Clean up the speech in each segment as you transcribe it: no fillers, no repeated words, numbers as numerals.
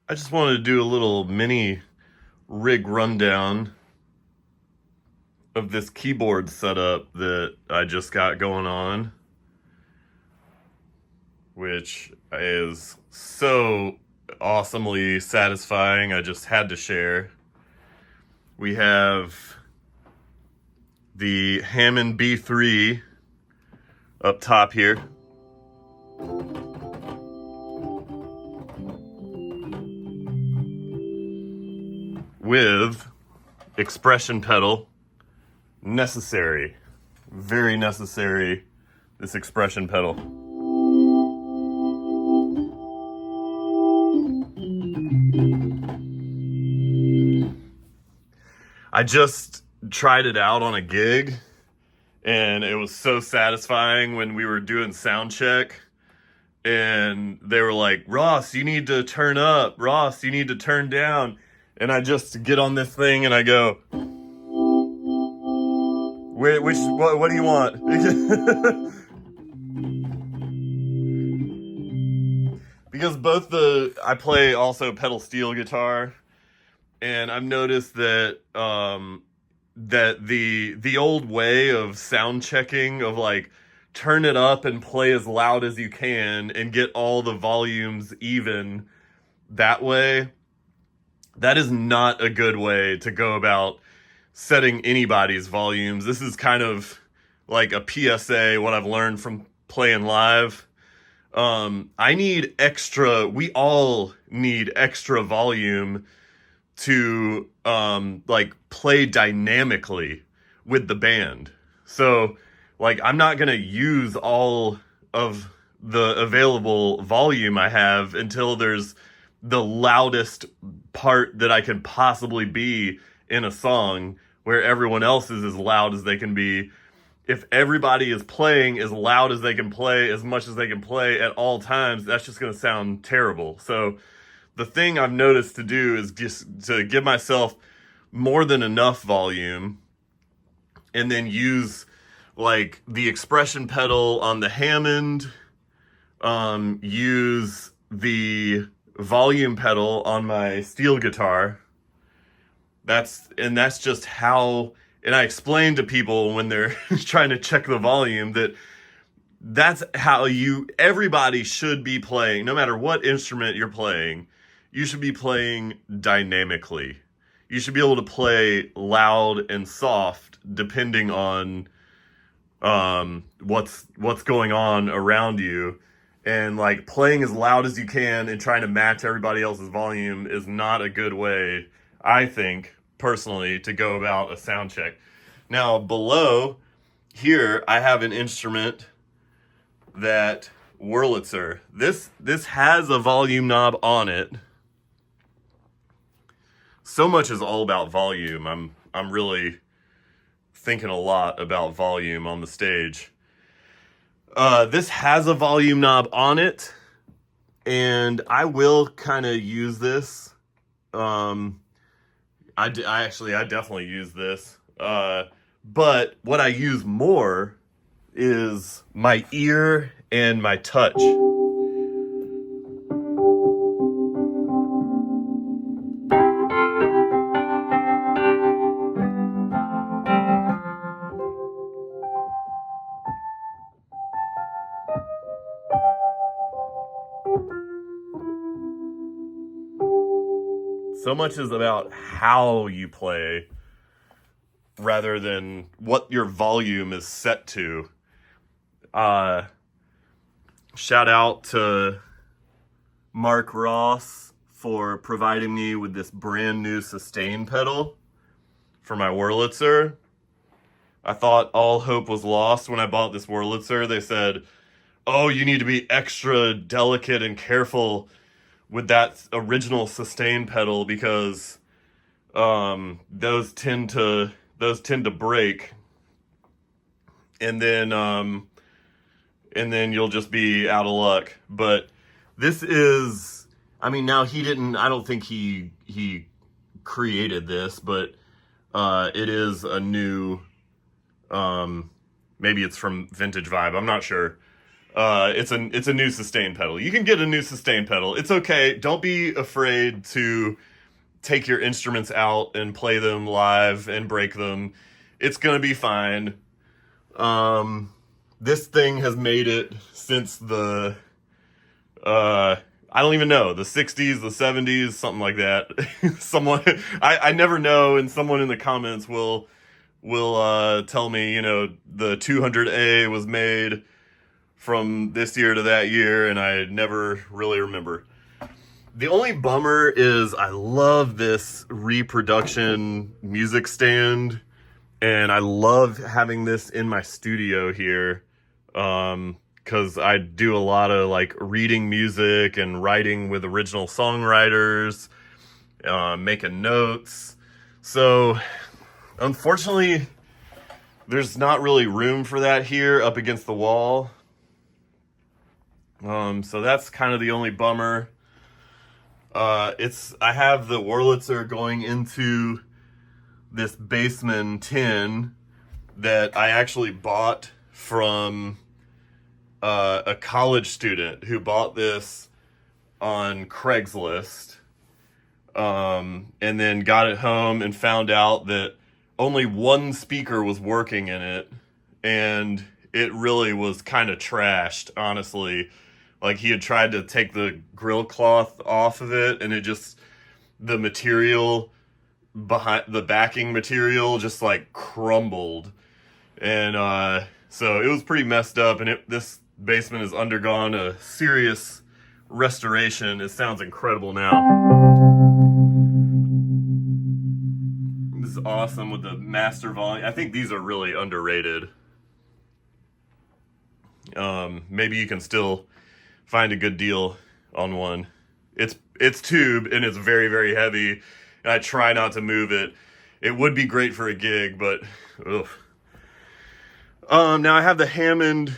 I just wanted to do a little mini rig rundown of this keyboard setup that I just got going on, which is so awesomely satisfying. I just had to share. We have the Hammond B3 up top here. With expression pedal, necessary, very necessary, this expression pedal. I just tried it out on a gig and it was so satisfying when we were doing sound check and they were like, Ross, you need to turn up, Ross, you need to turn down. And I just get on this thing and I go, what do you want? Because I play also pedal steel guitar, and I've noticed that that the old way of sound checking of like turn it up and play as loud as you can and get all the volumes even that way, that is not a good way to go about setting anybody's volumes. This is kind of like a PSA, what I've learned from playing live. We all need extra volume to like play dynamically with the band. So like I'm not gonna use all of the available volume I have until there's the loudest part that I can possibly be in a song where everyone else is as loud as they can be. If everybody is playing as loud as they can play, as much as they can play at all times, that's just going to sound terrible. So the thing I've noticed to do is just to give myself more than enough volume and then use like the expression pedal on the Hammond, use the volume pedal on my steel guitar. That's just how, and I explain to people when they're trying to check the volume that's how everybody should be playing. No matter what instrument you're playing, you should be playing dynamically. You should be able to play loud and soft depending on what's going on around you. And like playing as loud as you can and trying to match everybody else's volume is not a good way, I think, personally, to go about a sound check. Now below here, I have an instrument that Wurlitzer. This has a volume knob on it. So much is all about volume. I'm really thinking a lot about volume on the stage. This has a volume knob on it, and I will kind of use this. I definitely use this. But what I use more is my ear and my touch. So much is about how you play rather than what your volume is set to. Shout out to Mark Ross for providing me with this brand new sustain pedal for my Wurlitzer. I thought all hope was lost when I bought this Wurlitzer. They said, oh, you need to be extra delicate and careful with that original sustain pedal because those tend to break, and then you'll just be out of luck. But this is, I mean, now I don't think he created this, but it is a new, maybe it's from Vintage Vibe, I'm not sure. It's a new sustain pedal. You can get a new sustain pedal. It's okay. Don't be afraid to take your instruments out and play them live and break them. It's gonna be fine. This thing has made it since the I don't even know, the 60s, the 70s, something like that. Someone I never know, and someone in the comments will tell me, you know, the 200A was made from this year to that year, and I never really remember. The only bummer is I love this reproduction music stand, and I love having this in my studio here, because I do a lot of like reading music and writing with original songwriters, making notes. So unfortunately, there's not really room for that here up against the wall. So that's kind of the only bummer. I have the Wurlitzer going into this Bassman tin that I actually bought from a college student who bought this on Craigslist, and then got it home and found out that only one speaker was working in it, and it really was kind of trashed, honestly. Like, he had tried to take the grill cloth off of it, and it just, the material behind the backing material just like crumbled, and so it was pretty messed up. And this Bassman has undergone a serious restoration. It sounds incredible now. This is awesome with the master volume. I think these are really underrated. Maybe you can still find a good deal on one. It's tube, and it's very, very heavy, and I try not to move it. It would be great for a gig, but ugh. Now I have the Hammond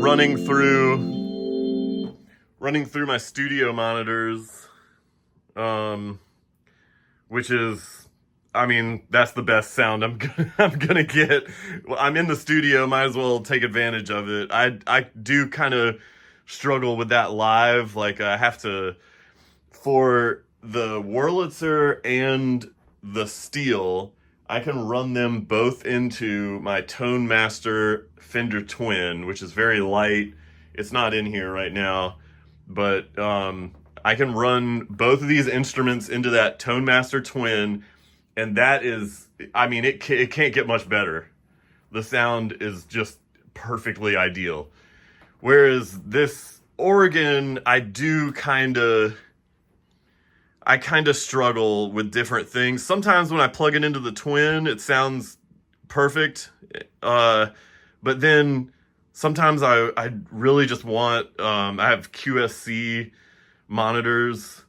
running through my studio monitors, which is, I mean, that's the best sound I'm gonna get. Well, I'm in the studio, might as well take advantage of it. I do kind of struggle with that live. Like, I have to, for the Wurlitzer and the Steel, I can run them both into my Tone Master Fender Twin, which is very light. It's not in here right now, but I can run both of these instruments into that Tone Master Twin, and that is, I mean, it can't get much better. The sound is just perfectly ideal. Whereas this organ, I kind of struggle with different things. Sometimes when I plug it into the Twin, it sounds perfect. But then sometimes I really just want, I have QSC monitors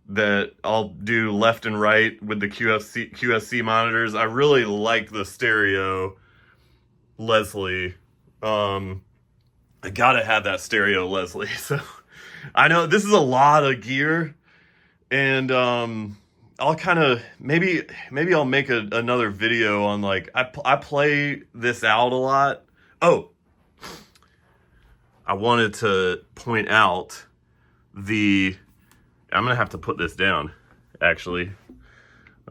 that I'll do left and right with the QSC monitors. I really like the stereo Leslie. I gotta have that stereo Leslie. So I know this is a lot of gear, and I'll kind of, maybe I'll make another video on, like, I play this out a lot. Oh, I wanted to point out I'm gonna have to put this down, actually.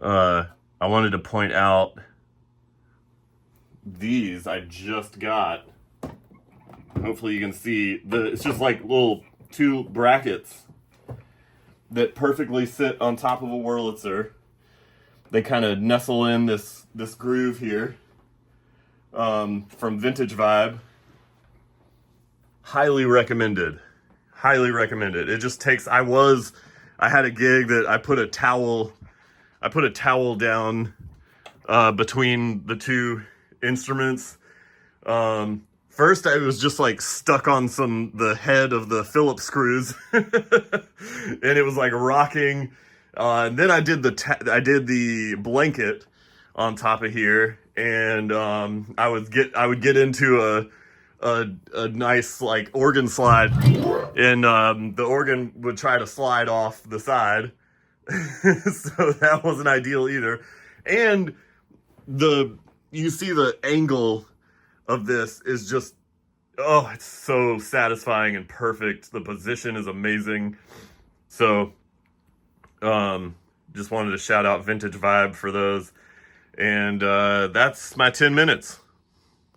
I wanted to point out these I just got. Hopefully you can see, it's just like little two brackets that perfectly sit on top of a Wurlitzer. They kind of nestle in this groove here, from Vintage Vibe. Highly recommended. Highly recommended. It just takes, I had a gig that I put a towel down between the two instruments. First, I was just like stuck on the head of the Phillips screws, and it was like rocking. And then I did the blanket on top of here, and I would get into a nice like organ slide, and the organ would try to slide off the side, so that wasn't ideal either. And you see the angle of this is just oh, it's so satisfying and perfect. The position is amazing. So, just wanted to shout out Vintage Vibe for those. And that's my 10 minutes.